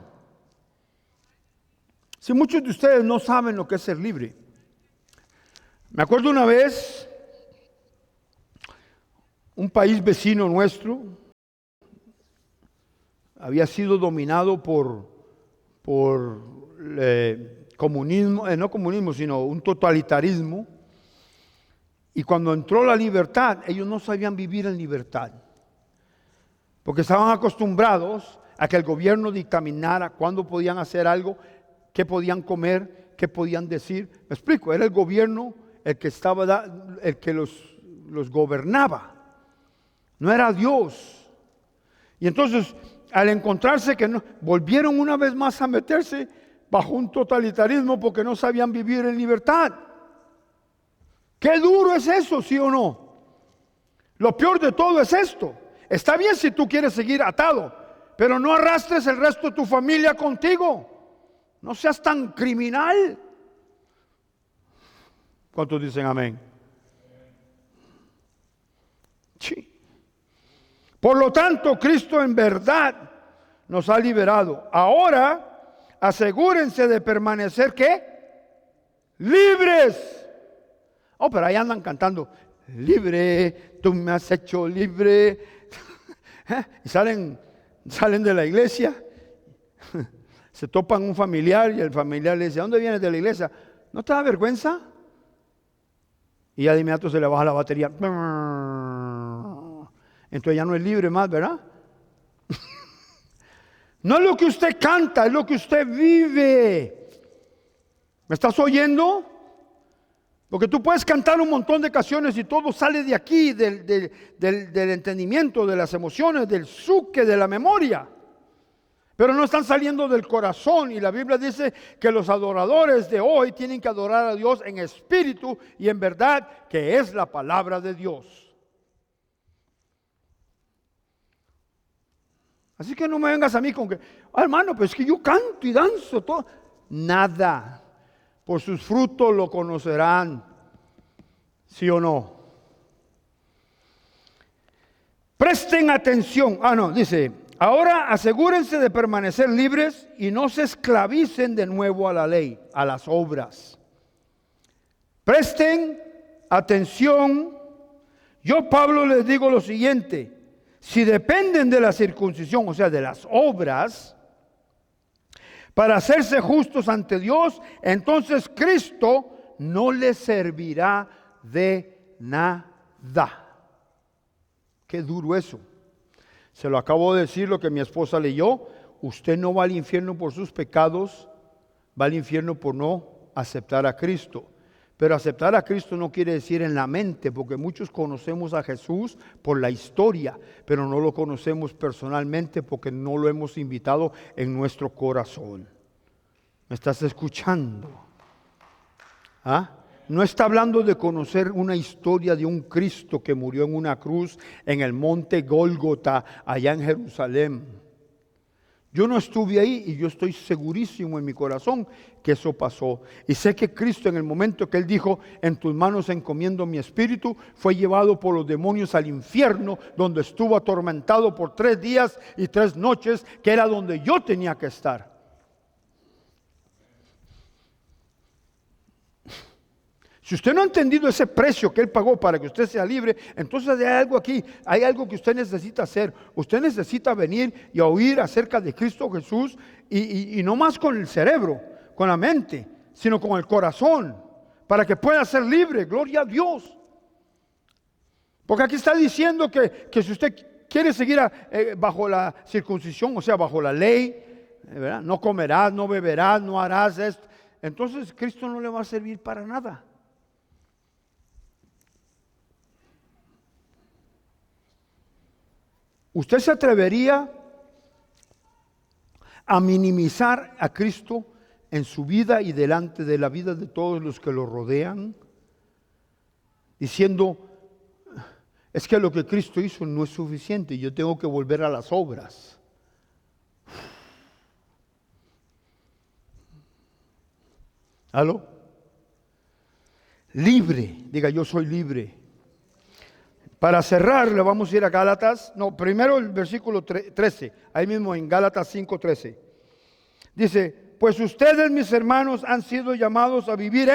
Si muchos de ustedes no saben lo que es ser libre. Me acuerdo una vez, un país vecino nuestro había sido dominado por comunismo, no comunismo, sino un totalitarismo. Y cuando entró la libertad, ellos no sabían vivir en libertad. Porque estaban acostumbrados a que el gobierno dictaminara cuándo podían hacer algo, qué podían comer, qué podían decir. Me explico, era el gobierno el que los gobernaba. No era Dios. Y entonces, al encontrarse que no, volvieron una vez más a meterse bajo un totalitarismo porque no sabían vivir en libertad. Qué duro es eso, ¿sí o no? Lo peor de todo es esto. Está bien si tú quieres seguir atado, pero no arrastres el resto de tu familia contigo. No seas tan criminal. ¿Cuántos dicen amén? Sí. Por lo tanto, Cristo en verdad nos ha liberado. Ahora, asegúrense de permanecer, ¿qué? Libres. Oh, pero ahí andan cantando, libre, tú me has hecho libre. Y salen de la iglesia, se topan un familiar y el familiar le dice, ¿a dónde vienes de la iglesia? ¿No te da vergüenza? Y ya de inmediato se le baja la batería. Entonces ya no es libre más, ¿verdad? No es lo que usted canta, es lo que usted vive. ¿Me estás oyendo? Porque tú puedes cantar un montón de canciones y todo sale de aquí, del entendimiento, de las emociones, del suque, de la memoria. Pero no están saliendo del corazón. Y la Biblia dice que los adoradores de hoy tienen que adorar a Dios en espíritu y en verdad, que es la palabra de Dios. Así que no me vengas a mí con que, hermano, pues es que yo canto y danzo todo. Nada. por sus frutos lo conocerán. ¿Sí o no? Presten atención. Dice, ahora asegúrense de permanecer libres y no se esclavicen de nuevo a la ley, a las obras. Presten atención. Yo, Pablo, les digo lo siguiente: si dependen de la circuncisión, o sea, de las obras, para hacerse justos ante Dios, entonces Cristo no les servirá de nada. Qué duro eso. Se lo acabo de decir lo que mi esposa leyó. Usted no va al infierno por sus pecados, va al infierno por no aceptar a Cristo. Pero aceptar a Cristo no quiere decir en la mente, porque muchos conocemos a Jesús por la historia, pero no lo conocemos personalmente porque no lo hemos invitado en nuestro corazón. ¿Me estás escuchando? No está hablando de conocer una historia de un Cristo que murió en una cruz en el monte Gólgota, allá en Jerusalén. Yo no estuve ahí y yo estoy segurísimo en mi corazón que eso pasó. Y sé que Cristo, en el momento que Él dijo, en tus manos encomiendo mi espíritu, fue llevado por los demonios al infierno, donde estuvo atormentado por 3 días y 3 noches, que era donde yo tenía que estar. Si usted no ha entendido ese precio que Él pagó para que usted sea libre, entonces hay algo aquí, hay algo que usted necesita hacer. Usted necesita venir y oír acerca de Cristo Jesús y no más con el cerebro, con la mente, sino con el corazón, para que pueda ser libre. Gloria a Dios. Porque aquí está diciendo que si usted quiere seguir bajo la circuncisión, o sea, bajo la ley, ¿verdad? No comerás, no beberás, no harás esto, entonces Cristo no le va a servir para nada. ¿Usted se atrevería a minimizar a Cristo en su vida y delante de la vida de todos los que lo rodean? Diciendo, es que lo que Cristo hizo no es suficiente, yo tengo que volver a las obras. ¿Aló? Libre, diga, yo soy libre. Para cerrar, le vamos a ir a Gálatas. No, primero el versículo 13. Ahí mismo en Gálatas 5:13. Dice, pues ustedes, mis hermanos, han sido llamados a vivir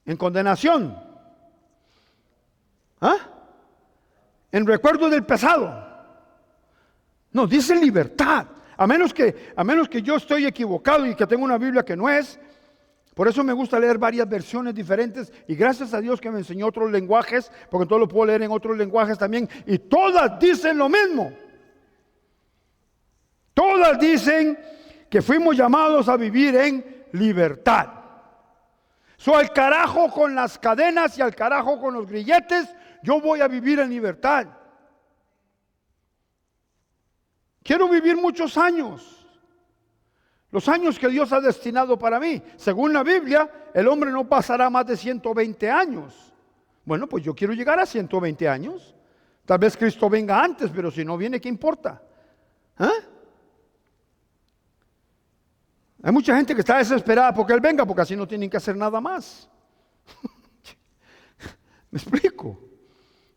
en condenación. En recuerdo del pasado. No, dice libertad. A menos que yo estoy equivocado y que tengo una Biblia que no es. Por eso me gusta leer varias versiones diferentes y gracias a Dios que me enseñó otros lenguajes, porque todo lo puedo leer en otros lenguajes también y todas dicen lo mismo. Todas dicen que fuimos llamados a vivir en libertad. Al carajo con las cadenas y al carajo con los grilletes, yo voy a vivir en libertad. Quiero vivir muchos años. Los años que Dios ha destinado para mí. Según la Biblia, el hombre no pasará más de 120 años. Bueno, pues yo quiero llegar a 120 años. Tal vez Cristo venga antes, pero si no viene, ¿qué importa? Hay mucha gente que está desesperada porque Él venga, porque así no tienen que hacer nada más. ¿Me explico?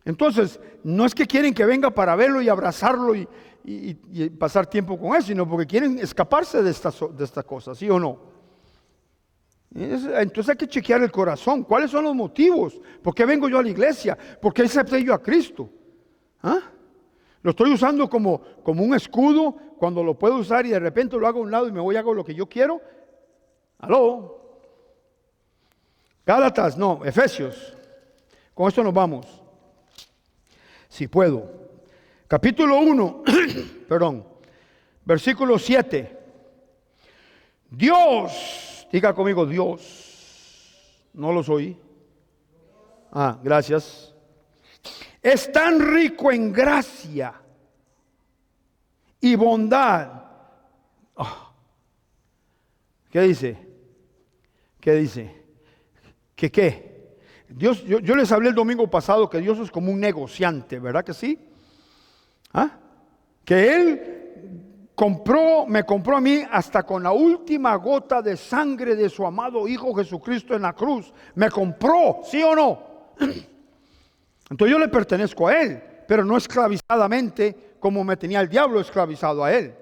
Entonces, no es que quieren que venga para verlo y abrazarlo y pasar tiempo con Él, sino porque quieren escaparse de esta cosa, ¿sí o no? Entonces hay que chequear el corazón. ¿Cuáles son los motivos? ¿Por qué vengo yo a la iglesia? ¿Por qué acepté yo a Cristo? Lo estoy usando como un escudo cuando lo puedo usar y de repente lo hago a un lado y me voy y hago lo que yo quiero. ¿Aló? Gálatas, no, Efesios. Con esto nos vamos. Si puedo. Capítulo 1, versículo 7. Dios, diga conmigo Dios, no los oí. Gracias. Es tan rico en gracia y bondad. ¿Qué dice? ¿Qué dice? ¿Qué? Dios, yo les hablé el domingo pasado que Dios es como un negociante, ¿verdad que sí? Que Él me compró a mí hasta con la última gota de sangre de su amado Hijo Jesucristo en la cruz. Me compró, ¿sí o no? Entonces yo le pertenezco a Él, pero no esclavizadamente como me tenía el diablo esclavizado a Él.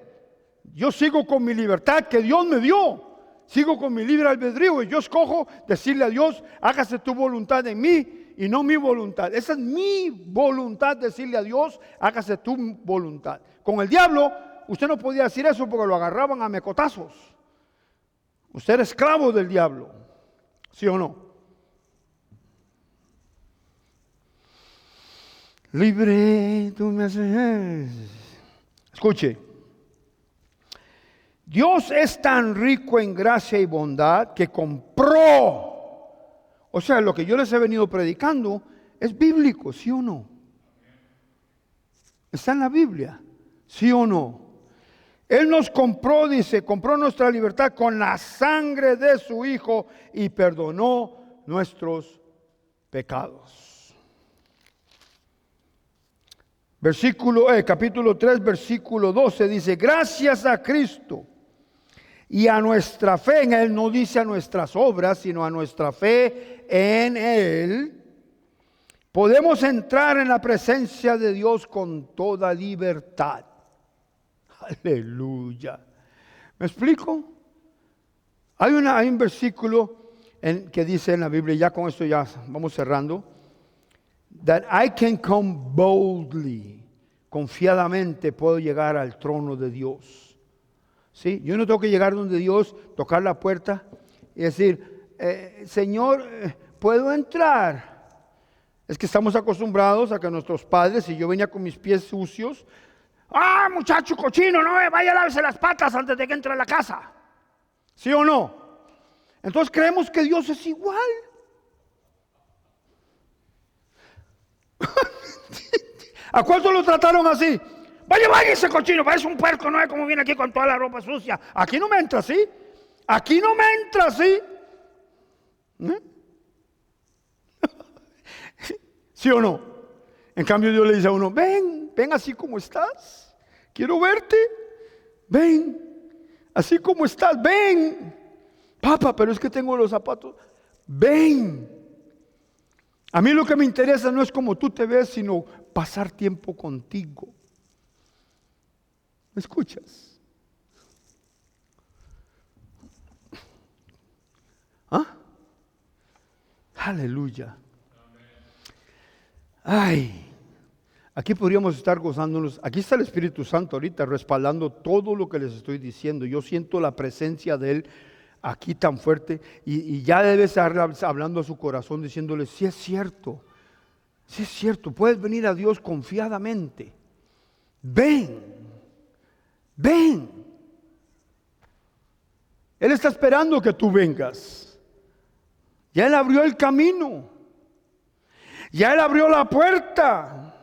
Yo sigo con mi libertad que Dios me dio. Sigo con mi libre albedrío y yo escojo decirle a Dios, hágase tu voluntad en mí y no mi voluntad. Esa es mi voluntad, decirle a Dios, hágase tu voluntad. Con el diablo, usted no podía decir eso porque lo agarraban a mecotazos. Usted era esclavo del diablo, ¿sí o no? Libre tú me haces. Escuche. Dios es tan rico en gracia y bondad que compró. O sea, lo que yo les he venido predicando es bíblico, ¿sí o no? Está en la Biblia, ¿sí o no? Él nos compró, dice, compró nuestra libertad con la sangre de su Hijo y perdonó nuestros pecados. Capítulo 3, versículo 12 dice, gracias a Cristo y a nuestra fe en Él, no dice a nuestras obras, sino a nuestra fe en Él, podemos entrar en la presencia de Dios con toda libertad. Aleluya. ¿Me explico? Hay un versículo que dice en la Biblia, ya con esto ya vamos cerrando, that I can come boldly, confiadamente puedo llegar al trono de Dios. ¿Sí? Yo no tengo que llegar donde Dios, tocar la puerta y decir, Señor, ¿puedo entrar? Es que estamos acostumbrados a que nuestros padres, si yo venía con mis pies sucios, ¡ah, muchacho cochino! No, vaya a lavarse las patas antes de que entre a la casa. ¿Sí o no? Entonces creemos que Dios es igual. ¿A cuántos lo trataron así? Vaya ese cochino, parece un puerco, no es como viene aquí con toda la ropa sucia. Aquí no me entra así. Aquí no me entra así. ¿Sí o no? En cambio Dios le dice a uno, ven así como estás. Quiero verte. Ven, así como estás, ven. Papá, pero es que tengo los zapatos. Ven. A mí lo que me interesa no es como tú te ves, sino pasar tiempo contigo. ¿Me escuchas? ¿Ah? Aleluya. Ay, aquí podríamos estar gozándonos. Aquí está el Espíritu Santo ahorita respaldando todo lo que les estoy diciendo. Yo siento la presencia de Él aquí tan fuerte y ya debe estar hablando a su corazón diciéndole, sí es cierto, puedes venir a Dios confiadamente. Ven. Él está esperando que tú vengas. Ya Él abrió el camino. Ya Él abrió la puerta.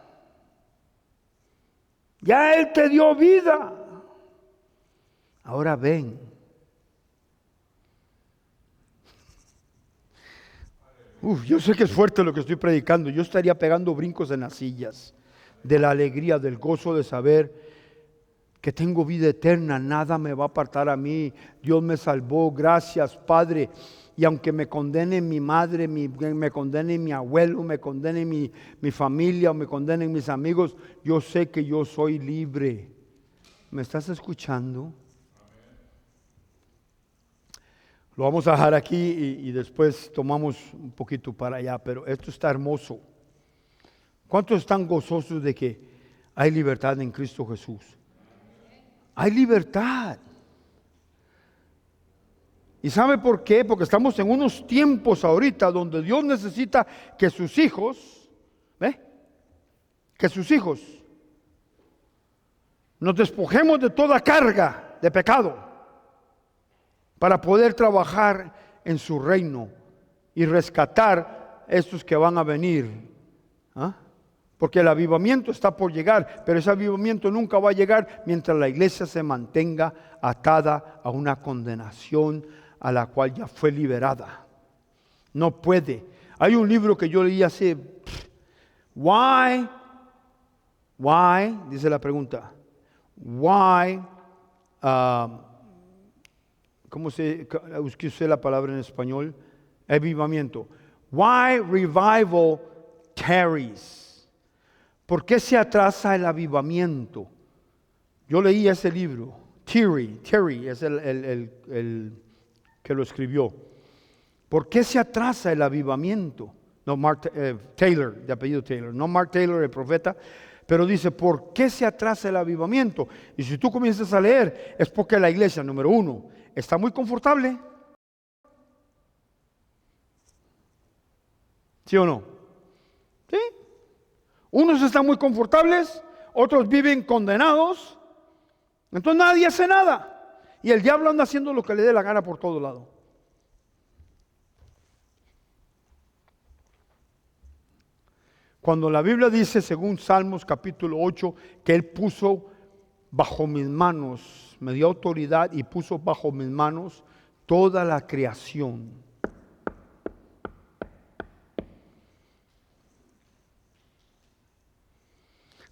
Ya Él te dio vida. Ahora ven. Yo sé que es fuerte lo que estoy predicando. Yo estaría pegando brincos en las sillas de la alegría, del gozo de saber que tengo vida eterna, nada me va a apartar a mí. Dios me salvó, gracias Padre. Y aunque me condene mi madre, me condene mi abuelo, me condene mi familia, o me condenen mis amigos, yo sé que yo soy libre. ¿Me estás escuchando? Lo vamos a dejar aquí y después tomamos un poquito para allá, pero esto está hermoso. ¿Cuántos están gozosos de que hay libertad en Cristo Jesús? Hay libertad. ¿Y sabe por qué? Porque estamos en unos tiempos ahorita donde Dios necesita que sus hijos, que sus hijos nos despojemos de toda carga de pecado para poder trabajar en su reino y rescatar estos que van a venir. Porque el avivamiento está por llegar, pero ese avivamiento nunca va a llegar mientras la iglesia se mantenga atada a una condenación a la cual ya fue liberada. No puede. Hay un libro que yo leí hace, why, dice la pregunta, why ¿cómo se usted la palabra en español? Avivamiento. Why revival tarries? ¿Por qué se atrasa el avivamiento? Yo leí ese libro. Terry es el que lo escribió. ¿Por qué se atrasa el avivamiento? No, Taylor, de apellido Taylor. No Mark Taylor, el profeta. Pero dice, ¿por qué se atrasa el avivamiento? Y si tú comienzas a leer, es porque la iglesia, número uno, está muy confortable. ¿Sí o no? ¿Sí? Unos están muy confortables, otros viven condenados. Entonces nadie hace nada. Y el diablo anda haciendo lo que le dé la gana por todo lado. Cuando la Biblia dice, según Salmos capítulo 8, que Él puso bajo mis manos, me dio autoridad y puso bajo mis manos toda la creación.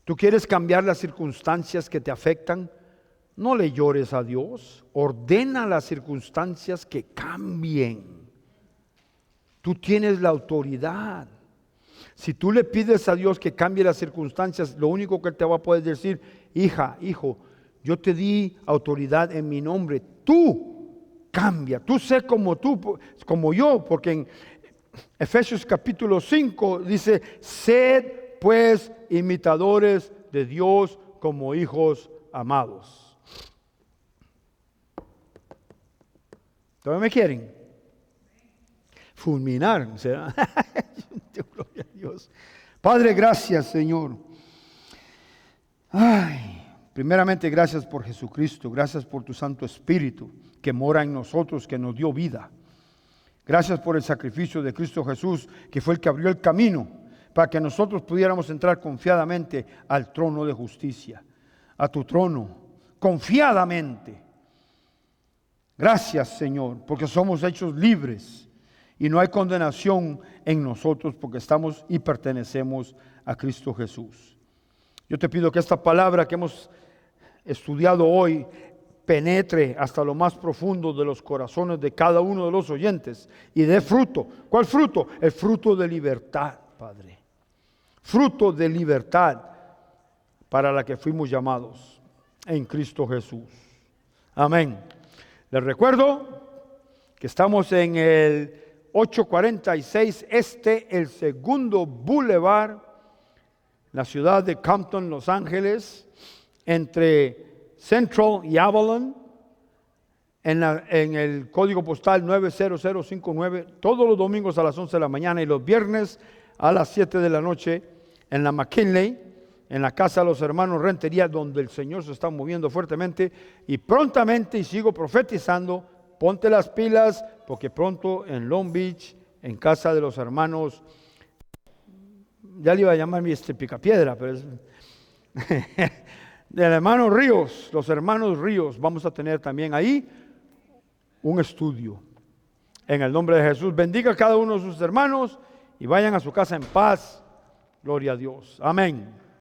¿Tú quieres cambiar las circunstancias que te afectan? No le llores a Dios, ordena las circunstancias que cambien. Tú tienes la autoridad. Si tú le pides a Dios que cambie las circunstancias, lo único que Él te va a poder decir, hija, hijo, yo te di autoridad en mi nombre, tú cambia, tú sé como yo, porque en Efesios capítulo 5 dice, sed pues imitadores de Dios como hijos amados. ¿Todavía me quieren? Fulminar, ¿será? Gloria a Dios. Padre, gracias, Señor. Primeramente, gracias por Jesucristo. Gracias por tu Santo Espíritu que mora en nosotros, que nos dio vida. Gracias por el sacrificio de Cristo Jesús, que fue el que abrió el camino para que nosotros pudiéramos entrar confiadamente al trono de justicia, a tu trono, confiadamente. Gracias, Señor, porque somos hechos libres. Y no hay condenación en nosotros porque estamos y pertenecemos a Cristo Jesús. Yo te pido que esta palabra que hemos estudiado hoy penetre hasta lo más profundo de los corazones de cada uno de los oyentes y dé fruto. ¿Cuál fruto? El fruto de libertad, Padre. Fruto de libertad para la que fuimos llamados en Cristo Jesús. Amén. Les recuerdo que estamos en el 846 el segundo Boulevard, la ciudad de Compton, Los Ángeles, entre Central y Avalon, en el código postal 90059, todos los domingos a las 11 de la mañana y los viernes a las 7 de la noche en la McKinley, en la casa de los hermanos Rentería, donde el Señor se está moviendo fuertemente y prontamente, y sigo profetizando, ponte las pilas, porque pronto en Long Beach, en casa de los hermanos, ya le iba a llamar Picapiedra, pero es del hermano Ríos, los hermanos Ríos, vamos a tener también ahí un estudio. En el nombre de Jesús, bendiga a cada uno de sus hermanos y vayan a su casa en paz. Gloria a Dios. Amén.